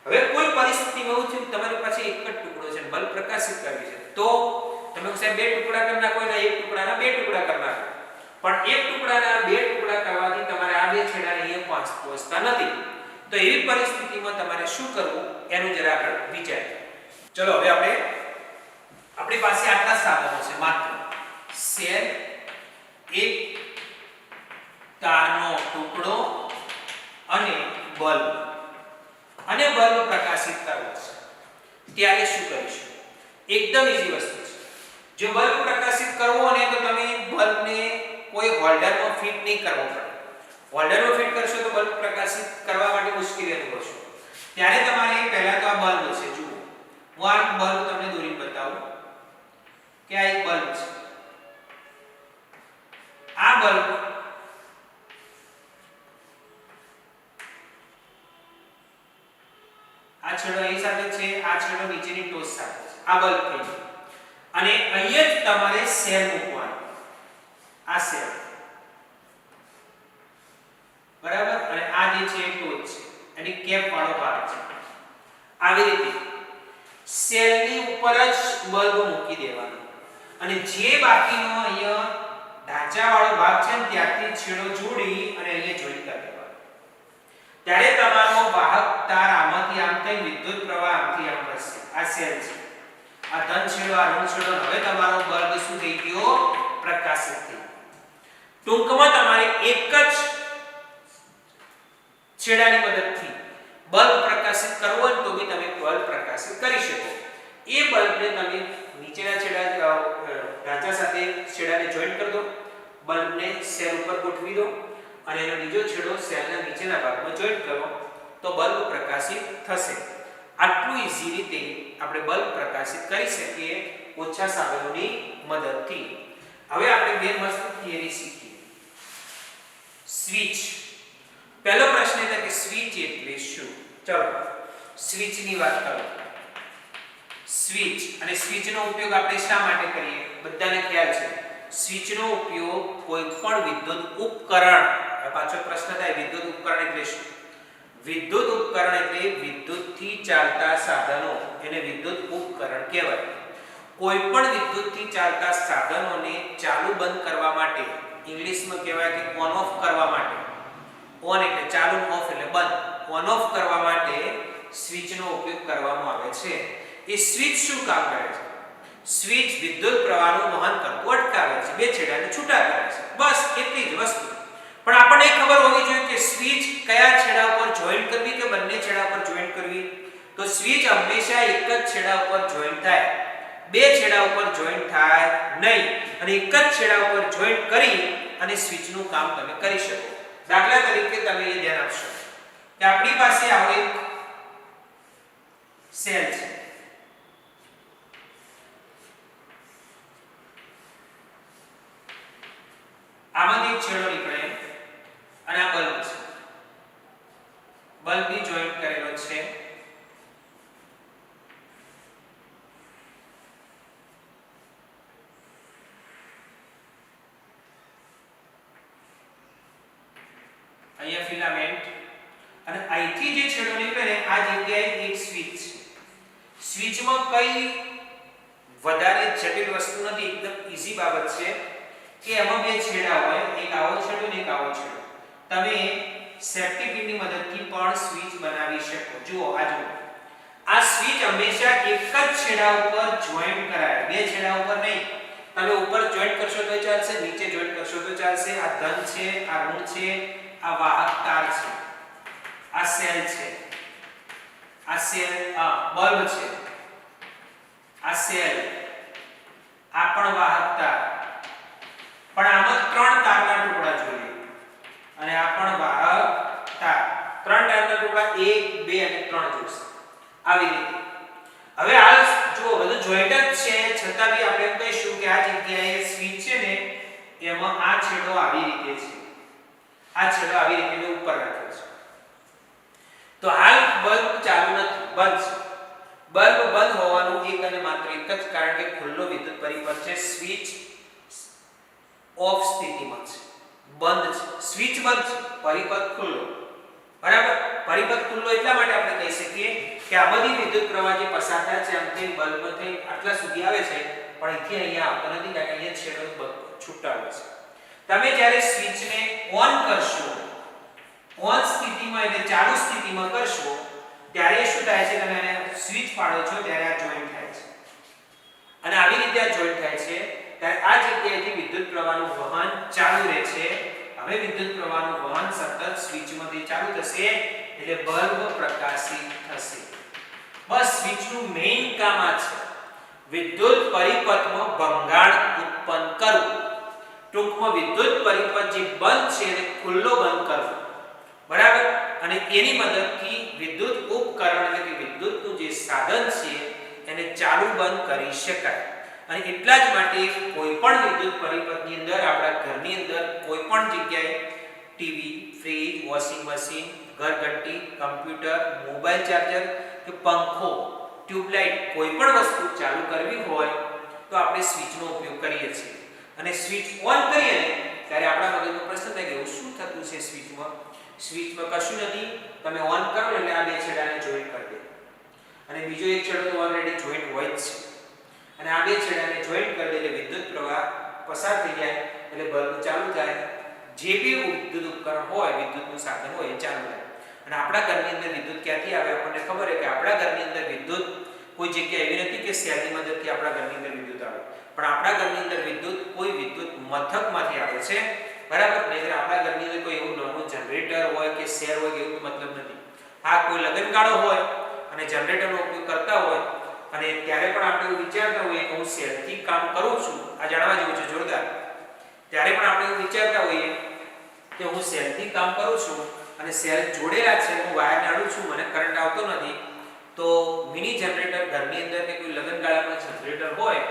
હવે કોઈ પરિસ્થિતિમાં એવું થયું તમારી પાસે એક જ ટુકડો છે, બલ્બ પ્રકાશિત કરવી છે, તો તમે સાહેબ બે ટુકડા કરી નાખો ને એક ટુકડાના બે ટુકડા કરી નાખો. પણ એક ટુકડાના બે ટુકડા કરવાથી તમારે આ બે છેડાને અહીંયા પહોંચતા નથી. તો એવી પરિસ્થિતિમાં તમારે શું કરવું એનું જરા આગળ વિચારો. ચલો હવે આપણી પાસે આટલા સાધનો છે, માત્ર સેલ, એક તારનો ટુકડો અને બલ્બ. અને બલ્બ પ્રકાશિત કરવો છે ત્યારે શું કરીશું? એકદમ ઈઝી વસ્તુ છે. જો બલ્બ પ્રકાશિત કરવો ને તો તમે બલ્બને કોઈ હોલ્ડરમાં ફિટ નહીં કરવો પડે. હોલ્ડરમાં ફિટ કરશો તો બલ્બ પ્રકાશિત કરવા માટે મુશ્કેલી અનુભવશો. ત્યારે તમારે પહેલા તો આ બલ્બ છે. જુઓ, હું આ બલ્બ તમને દોરીને બતાવું કે આ એક બલ્બ છે. આ બલ્બ આ છેડો અહીં સાથે છે, આ છેડો નીચેની ટોચ સાથે છે. આ બલ્બ થઈ ગયો અને અહીંયા જ તમારે સેલ મૂકવાનો. આ સેલ, બરાબર. અને આ જે છે એ ટોચ છે, એની કેપ વાળો ભાગ છે. આવી રીતે સેલની ઉપર જ બલ્બ મૂકી દેવાનો અને જે બાકીનો અહીંયા ઢાંચા વાળો ભાગ છે ને ત્યાંથી છેડો જોડી અને અહીંયા જોઈન્ટ કરી દેવાનો. ત્યારે તમારો વાહક તાર આમાંથી આમ થઈ વિદ્યુત પ્રવાહ આમથી આમ વધશે. આ સેલ છે, આ ધન છેડો, આ ઋણ છેડો. હવે તમારો બલ્બ શું થઈ ગયો? પ્રકાશિત થઈ ગયો. ટૂંકમાં તમારે એક જ છેડાની મદદથી બલ્બ પ્રકાશિત કરવો હોય તો બી તમે બલ્બ પ્રકાશિત કરી શકો. એ બલ્બને તમે નીચેના છેડા ઢાંચા સાથે છેડાને જોઈન્ટ કરી દો, બલ્બને સેલ ઉપર ગોઠવી દો અને એનો બીજો છેડો સેલના નીચેના ભાગમાં જોઈન્ટ કરો તો બલ્બ પ્રકાશિત થશે. આટલું ઈઝી રીતે આપણે બલ્બ પ્રકાશિત કરી શકીએ ઓછા સાધનોની મદદથી. હવે આપણે બે મસ્ત થિયરી શીખીએ. સ્વિચ. પહેલો પ્રશ્ન છે કે સ્વિચ એટલે શું? ચલો સ્વિચની વાત કરો. સ્વિચ અને સ્વિચનો ઉપયોગ આપણે શા માટે કરીએ? બધાને ખ્યાલ છે સ્વિચનો ઉપયોગ કોઈ પણ વિદ્યુત ઉપકરણ, પાછો પ્રશ્ન થાય વિદ્યુત ઉપકરણ એટલે શું? વિદ્યુત ઉપકરણ એટલે વિદ્યુતથી ચાલતા સાધનો, એને વિદ્યુત ઉપકરણ કહેવાય. કોઈ પણ વિદ્યુતથી ચાલતા સાધનોને ચાલુ બંધ કરવા માટે, ઇંગ્લિશમાં કહેવાય કે ઓન ઓફ કરવા માટે ઓન એટલે ચાલુ, ઓફ એટલે બંધ. ઓન ઓફ કરવા માટે સ્વિચનો ઉપયોગ કરવામાં આવે છે. એ સ્વિચ શું કામ કરે છે? સ્વિચ વિદ્યુત પ્રવાહનું વહન કરતું અટકાવે છે, બે છેડાને છૂટા કરે છે. બસ એટલી જ વસ્તુ. પણ આપણને ખબર હોવી જોઈએ કે સ્વિચ કયા છેડા ઉપર જોઈન્ટ કરવી કે બંને છેડા ઉપર જોઈન્ટ કરવી. તો સ્વિચ હંમેશા એક જ છેડા ઉપર જોઈન્ટ થાય, બે છેડા ઉપર જોઈન્ટ થાય નહીં. અને એક જ છેડા ઉપર જોઈન્ટ કરી અને સ્વિચનું કામ તમે કરી શકો. દાખલા તરીકે તમે એ ધ્યાન આપશો કે આપણી પાસે આવો એક સેલ છે. આમાંથી એક છેડો નીકળે અને આ બલ્બ છે. બલ્બ બી જોઈન્ટ કરેલો છે. અહીંયા ફિલામેન્ટ અને અહીંથી જે છેડો નીકળે ને આ જગ્યાએ એક સ્વિચ છે. સ્વિચમાં કઈ વધારે જટિલ વસ્તુ નથી, એકદમ ઈઝી બાબત છે કે એમાં બે છેડા હોય, એક આવો છેડો ને એક આવો છેડો. તમે સેફ્ટી પિનની મદદથી પણ સ્વિચ બનાવી શકો. જુઓ આ જુઓ, આ સ્વિચ હંમેશા એક જ છેડા ઉપર જોઈન્ટ કરાય, બે છેડા ઉપર નહીં. તમે ઉપર જોઈન્ટ કરશો તો ચાલશે, નીચે જોઈન્ટ કરશો તો ચાલશે. આ ધન છે, આ ઋણ છે, આ વાહક તાર છે, આ સેલ છે, આ સેલ, આ બલ્બ છે, આ સેલ, આ પણ વાહક તાર. પણ આમાં ત્રણ તારના ટુકડા જોઈએ અને આ પણ વાહક તાર. ત્રણ તારના ટુકડા 1 2 અને 3 જોઈશે આવી રીતે. હવે આ જો બધું જોઈન્ટ જ છે છતાં બી આપણે એમ કહીશું કે આ જગ્યાએ સ્વિચ છે ને એમાં આ છેડો આવી રીતે છે, આ છેડો આવી રીતે ઉપર રાખ્યો છે. તો હાલ બલ્બ ચાલુ નથી, બંધ છે. બલ્બ બંધ હોવાનું એક અને માત્ર એક જ કારણ કે ખુલ્લો વિદ્યુત પરિપથ છે. સ્વિચ ઓફ સ્થિતિમાં છે, બંધ છે. સ્વિચ બંધ છે, પરિપથ ખુલ્લો. બરાબર? પરિપથ ખુલ્લો એટલા માટે આપણે કહી શકીએ કે આ બધી વિદ્યુત પ્રવાહ જે પસાર થાય છે આમથી બલ્બથી આટલા સુધી આવે છે, પણ અહીંથી અહીંયા આવતો નથી કારણ કે અહીંયા છેડો છૂટાવે છે. તમે જ્યારે સ્વિચને ઓન કરશો, ઓન સ્થિતિમાં એટલે ચાલુ સ્થિતિમાં કરશો ત્યારે શું થાય છે? તમે આને સ્વિચ પાડો છો ત્યારે આ જોઈન્ટ થાય છે અને આવી રીતે આ જોઈન્ટ થાય છે ત્યારે આ જગ્યાએથી વિદ્યુત પ્રવાહનું વહન ચાલુ રહે છે. હવે વિદ્યુત પ્રવાહનું વહન સતત સ્વિચમાંથી ચાલુ થશે એટલે બલ્બ પ્રકાશિત થશે. બસ સ્વિચનું મેઇન કામ આ છે, વિદ્યુત પરિપથમાં ભંગાણ ઉત્પન્ન કરવું. ટૂંકમાં વિદ્યુત પરિપથ જે બંધ છે એને ખુલ્લો બંધ કરવો. બરાબર? અને એની મદદથી વિદ્યુત ઉપકરણ એટલે કે વિદ્યુતનું જે સાધન છે એને ચાલુ બંધ કરી શકાય. અને એટલા જ માટે કોઈ પણ વિદ્યુત પરિપથની અંદર આપણા ઘરની અંદર કોઈ પણ જગ્યાએ ટીવી, ફ્રીજ, વોશિંગ મશીન, ઘરઘંટી, કમ્પ્યુટર, મોબાઈલ ચાર્જર કે પંખો, ટ્યુબલાઇટ કોઈ પણ વસ્તુ ચાલુ કરવી હોય તો આપણે સ્વિચનો ઉપયોગ કરીએ છીએ. અને સ્વિચ ઓન કરીએ ને ત્યારે આપણા મગજનો પ્રશ્ન થાય કે એવું શું થતું છે સ્વિચમાં? સ્વિચમાં કશું નથી. તમે ઓન કરો એટલે આ બે છેડાને જોઈન્ટ કરી દે અને બીજો એક છેડો તો ઓલરેડી જોઈન્ટ હોય જ છે અને આ બે છેડાને જોઈન્ટ કરી દે એટલે વિદ્યુત પ્રવાહ પસાર થઈ જાય એટલે બલ્બ ચાલુ થાય. જે બી વિદ્યુત ઉપકરણ હોય, વિદ્યુતનું સાધન હોય એ ચાલુ થાય. અને આપણા ઘરની અંદર વિદ્યુત ક્યાંથી આવે? આપણને ખબર છે કે આપણા ઘરની અંદર વિદ્યુત કોઈ જગ્યા એવી નથી કે સેલની મદદથી આપણા ઘરની અંદર વિદ્યુત આવે, પણ આપણા ઘરની અંદર વિદ્યુત કોઈ વિદ્યુત મથકમાંથી આવે છે. બરાબર? નહીંતર આપણા ઘરની અંદર કોઈ એવું નાનું જનરેટર હોય કે સેલ હોય કે એવું મતલબ નથી. હા, કોઈ લગનગાળો હોય અને જનરેટરનો ઉપયોગ કરતા હોય અને ત્યારે પણ આપણે એવું વિચારતા હોઈએ કે હું સેલથી કામ કરું છું, આ જાણવા જેવું છે જોરદાર. ત્યારે પણ આપણે એવું વિચારતા હોઈએ કે હું સેલથી કામ કરું છું અને સેલ જોડેલા છે, હું વાયરને અડું છું, મને કરંટ આવતો નથી. તો મિની જનરેટર ઘરની અંદર કે કોઈ લગનગાળામાં જનરેટર હોય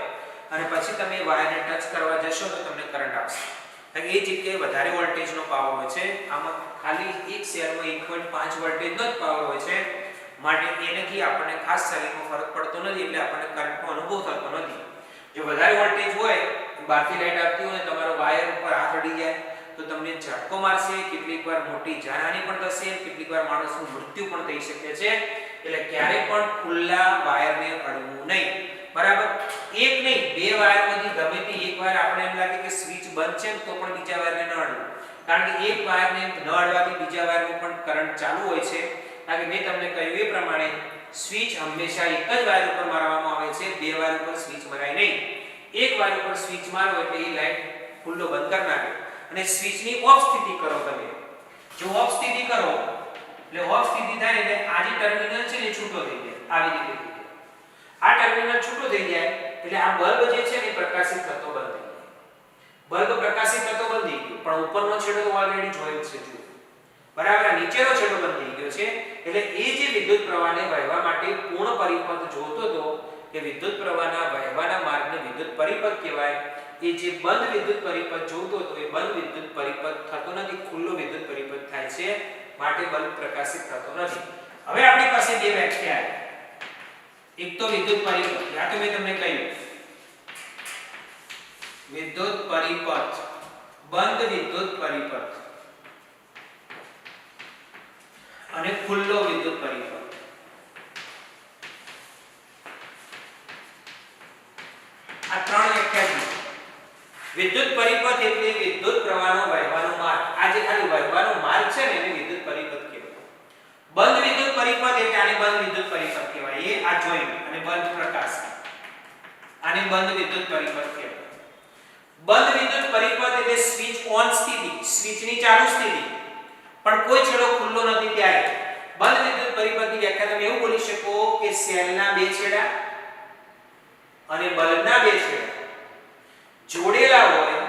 અને પછી તમે વાયરને ટચ કરવા જશો તો તમને કરંટ આવશે. કારણ કે એ જગ્યાએ વધારે વોલ્ટેજનો પાવર હોય છે. આમાં ખાલી એક સેલમાં 1.5 વોલ્ટેજનો જ પાવર હોય છે, માટે એનાથી આપણને ખાસ શરીરમાં ફરક પડતો નથી એટલે આપણને કરંટનો અનુભવ થતો નથી. જો વધારે વોલ્ટેજ હોય, બહારથી લાઈટ આવતી હોય, તમારો વાયર ઉપર હાથ અડી જાય તો તમને ઝટકો મારશે, કેટલીકવાર મોટી જાનહાનિ પણ થશે, કેટલીકવાર માણસનું મૃત્યુ પણ થઈ શકે છે. એટલે ક્યારે પણ ખુલ્લા વાયરને અડવું નહીં. બરાબર? એક નહીં, બે વાયરમાંથી ગમે તે એક વાયર આપણે એમ લાગે કે સ્વિચ બંધ છે તો પણ બીજા વાયરને ન અડવું. કારણ કે એક વાયરને ન અડવાથી બીજા વાયરમાં પણ કરંટ ચાલુ હોય છે. કારણ કે મેં તમને કહ્યું એ પ્રમાણે સ્વિચ હંમેશા એક જ વાયર ઉપર મારવામાં આવે છે, બે વાયર ઉપર સ્વિચ મરાય નહીં. એક વાયર ઉપર સ્વિચ મારો એટલે એ લાઈટ ખુલ્લો બંધ કરી નાખે અને સ્વિચની ઓફ સ્થિતિ કરો. તમે જો ઓફ સ્થિતિ કરો એટલે ઓફ સ્થિતિ થાય એટલે આ જે ટર્મિનલ છે ને છૂટો થઈ જાય, આવી રીતે થઈ જાય. આ ટર્મિનલ છૂટો થઈ જાય એટલે આ બલ્બ જે છે ને પ્રકાશિત થતો બંધ થઈ જાય. બલ્બ પ્રકાશિત થતો બંધ થઈ ગયો, પણ ઉપરનો છેડો તો ઓલરેડી જોયો છે. જો બરાબર, નીચેનો છેડો બંધ થઈ ગયો છે એટલે એ જે વિદ્યુત પ્રવાહને વહેવા માટે પૂર્ણ પરિપથ જોતો હતો કે વિદ્યુત પ્રવાહના વહેવાના માર્ગને વિદ્યુત પરિપથ કહેવાય. એ જે બંધ વિદ્યુત પરિપથ જોતો હતો એ બંધ વિદ્યુત પરિપથ થતો નથી, ખુલ્લો વિદ્યુત પરિપથ થાય છે, માટે બલ્બ પ્રકાશિત થતો નથી. હવે આપણી પાસે બે વ્યાખ્યા આવી. એક તો વિદ્યુત પરિપથ, આ તો મેં તમને કહ્યું વિદ્યુત પરિપથ, બંધ વિદ્યુત પરિપથ અને ખુલ્લો વિદ્યુત પરિપથ. આ ત્રણ વ્યાખ્યા છે. વિદ્યુત પરિપથ એટલે વિદ્યુત પ્રવાહનો વહેવાનો માર્ગ. આ જે ખાલી વહેવાનો માર્ગ છે ને એને વિદ્યુત પરિપથ કહેવાય. બંધ વિદ્યુત પરિપથ એટલે આને બંધ વિદ્યુત પરિપથ કહેવાય. એ આ જોઈન અને બંધ પ્રકાશ, આને બંધ વિદ્યુત પરિપથ કહેવાય. બંધ વિદ્યુત પરિપથ એટલે સ્વિચ ઓન સ્થિતિ, સ્વિચની ચાલુ સ્થિતિ, પણ કોઈ છેડો ખુલ્લો નથી ત્યારે બંધ વિદ્યુત પરિપથની વ્યાખ્યા તમે એવું બોલી શકો કે સેલના બે છેડા અને બલ્બના બે છેડા જોડેલા હોય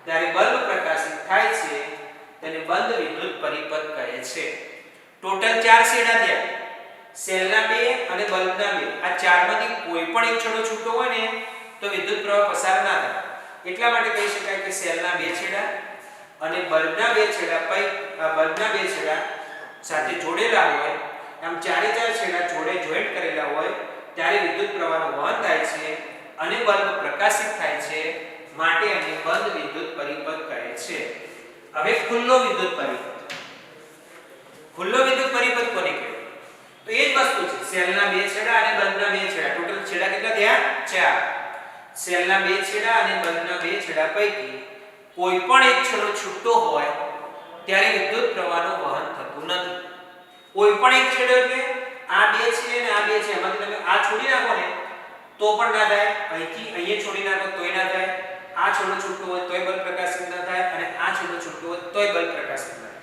ત્યારે બલ્બ પ્રકાશિત થાય છે, તેને બંધ વિદ્યુત પરિપથ કહે છે. ટોટલ 4 છેડા થયા, સેલના બે અને બલ્બના બે. આ ચારમાંથી કોઈ પણ એક છેડો છૂટો હોય ને તો વિદ્યુત પ્રવાહ પસાર ના થાય. એટલા માટે કહી શકાય કે સેલના બે છેડા અને બલ્બના બે છેડા સાથે જોડેલા હોય, આમ ચારે ચાર છેડા જોડે જોઈન્ટ કરેલા હોય ત્યારે વિદ્યુત પ્રવાહનું વહન થાય છે અને બલ્બ પ્રકાશિત થાય છે, માટે આને બંધ વિદ્યુત પરિપથ કહે છે. હવે ખુલ્લો વિદ્યુત પરિપથ. ખુલ્લો વિદ્યુત પરિપથ કોને કહેવાય? તો એ જ વસ્તુ છે, સેલના બે છેડા અને બલ્બના બે છેડા. ટોટલ છેડા કેટલા થયા? 4. સેલના બે છેડા અને બલ્બના બે છેડા પૈકી કોઈ પણ એક છેડો છૂટો હોય ત્યારે વિદ્યુત પ્રવાહનું વહન થતું નથી. કોઈ પણ એક છેડો એટલે આ બે છે અને આ બે છે, એમાંથી તમે આ છોડી નાખો ને તો પણ ના થાય, અહીંથી અહીંયા છોડી નાખો તોય ના થાય, આ છેડો છૂટો હોય તોય બલ્બ પ્રકાશિત ના થાય અને આ છેડો છૂટો હોય તોય બલ્બ પ્રકાશિત ના થાય.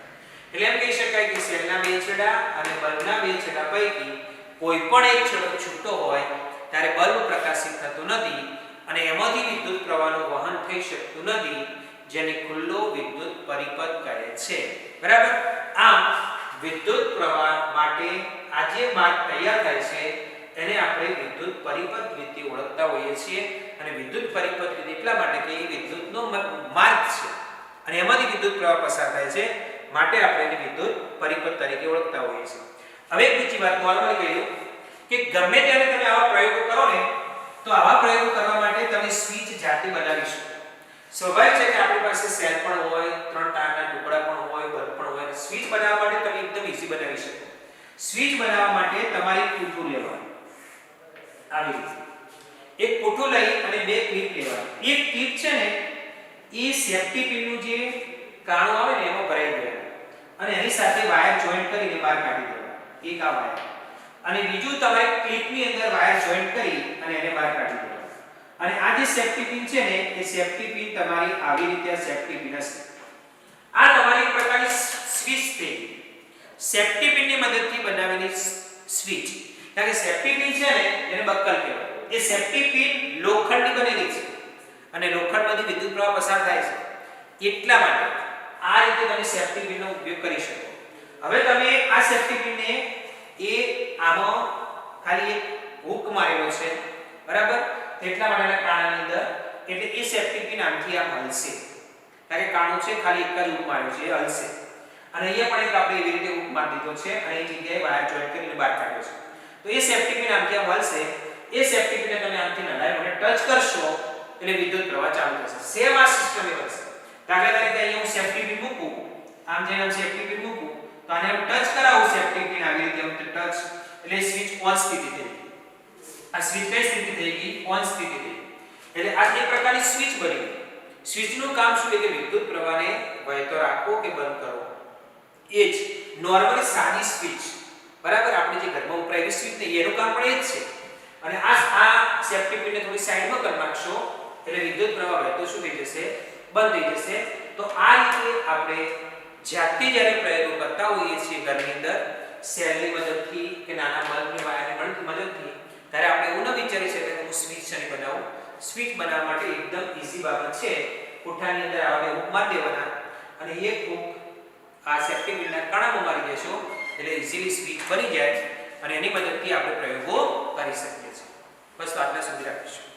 એટલે એમ કહી શકાય કે સેલના બે છેડા અને બલ્બના બે છેડા પૈકી કોઈ પણ એક છેડો છૂટો હોય ત્યારે બલ્બ પ્રકાશિત થતો નથી અને એમાંથી વિદ્યુત પ્રવાહનું વહન થઈ શકતું નથી, જેને ખુલ્લો વિદ્યુત પરિપથ કહે છે. બરાબર. આમ વિદ્યુત પ્રવાહ માટે આ જે માર્ગ તૈયાર થાય છે એને આપણે વિદ્યુત પરિપથ રીતે ઓળખતા હોઈએ છીએ. અને વિદ્યુત પરિપથ રીતે એટલા માટે કે એ વિદ્યુતનો માર્ગ છે અને એમાંથી વિદ્યુત પ્રવાહ પસાર થાય છે, માટે આપણે એને વિદ્યુત પરિપથ તરીકે ઓળખતા હોઈએ છીએ. હવે એક બીજી વાત નોર્મલી કહ્યું કે ગમે ત્યારે તમે આવા પ્રયોગો કરો ને તો આવા પ્રયોગો કરવા માટે તમે સ્વિચ જાતે બનાવી શકો. સ્વાભાવિક છે કે આપણી પાસે સેલ પણ હોય, 3 તારના ટુકડા પણ હોય, બલ્બ પણ હોય. સ્વિચ બનાવવા માટે તમે એકદમ ઈઝી બનાવી શકો. સ્વિચ બનાવવા માટે તમારે પૂઠું લેવાનું, આવી રીતે એક પૂઠું લઈ અને બે ક્લિપ લેવાની. એક ક્લિપ છે ને એ સેફ્ટી પિનનું જે કાણું આવે ને એમાં ભરાઈ દેવાનું અને એની સાથે વાયર જોઈન્ટ કરીને બહાર કાઢી દેવાનું. એક આ વાયર અને બીજું તમારે ક્લિપની અંદર વાયર જોઈન્ટ કરી અને એને બહાર કાઢી દેવાનું. અને આ જે સેફ્ટી પિન છે ને એ સેફ્ટી પિન તમારી આવી રીતે સેફ્ટી પિન હશે. આ તમારી એક પ્રકારની સ્વિચ થઈ. સેફ્ટી પિનની મદદથી બનાવેલી સ્વિચ. કારણ કે સેફ્ટી પિન છે ને એને બક્કલ કહેવાય. એ સેફ્ટી પિન લોખંડની બનેલી છે અને લોખંડમાંથી વિદ્યુત પ્રવાહ પસાર થાય છે. એટલા માટે આ રીતે તમે સેફ્ટી પિનનો ઉપયોગ કરી શકો. હવે તમે આ સેફ્ટી પિનને એ આમાં ખાલી એક હુક મારેલો છે, બરાબર? એટલા માટેના કાણાની અંદર એટલે એ સેફ્ટી પિન આમથી આમ હલશે. કારણ કે કાણું છે ખાલી એક જ હુક માર્યો છે, એ હલશે. અને અહીંયા પણ એક આપણે એવી રીતે હુક મારી દીધો છે અને એ જગ્યાએ વાયર જોઈન્ટ કરીને બહાર કાઢ્યો છે. તો એ સેફ્ટી પિન આમથી આમ હલશે. એ સેફ્ટી પિનને તમે આમથી નડાય અને ટચ કરશો એટલે વિદ્યુત પ્રવાહ ચાલુ થશે. સેમ આ સિસ્ટમ એ હશે. દાખલા તરીકે અહીંયા હું સેફ્ટી પિન મૂકું, આમ જેને આમ સેફ્ટી પિન મૂકું તો આને આમ ટચ કરાવું સેફ્ટી પિન આવી રીતે આમ ટચ એટલે સ્વિચ ઓન સ્થિતિ થઈ ગઈ. આ સ્વિચ કઈ સ્થિતિ થઈ ગઈ? ઓન સ્થિતિ થઈ ગઈ. એટલે આ એક પ્રકારની સ્વિચ બની ગઈ. સ્વિચનું કામ શું છે કે વિદ્યુત પ્રવાહને વહેતો રાખવો કે બંધ કરવો. એ જ નોર્મલી સાદી સ્વિચ, બરાબર, આપણે જે ઘરમાં વપરાયેલી સ્વિચ ને એનું કામ પણ એ જ છે. અને આ સેફ્ટી પિનને થોડી સાઈડમાં કરી નાખશો એટલે વિદ્યુત પ્રવાહ વહેતો શું થઈ જશે, બંધ થઈ જશે. તો આ રીતે આપણે જાતે જ્યારે પ્રયોગો કરતા હોઈએ છીએ ઘરની અંદર સેલની મદદથી કે નાના બલ્બની વાયરની મદદથી, ત્યારે આપણે એવું ન વિચારી શકીએ કે હું સ્વિચ છે બનાવું. સ્વિચ બનાવવા માટે એકદમ ઈઝી બાબત છે. કોઠાની અંદર આવા બે હૂક મારી દેવાના અને એક હૂક આ સેફ્ટી પિનના કણામાં મારી દેશો એટલે ઈઝીલી સ્વિચ બની જાય અને એની મદદથી આપણે પ્રયોગો કરી શકીએ છીએ. બસ આટલા સુધી રાખીશું.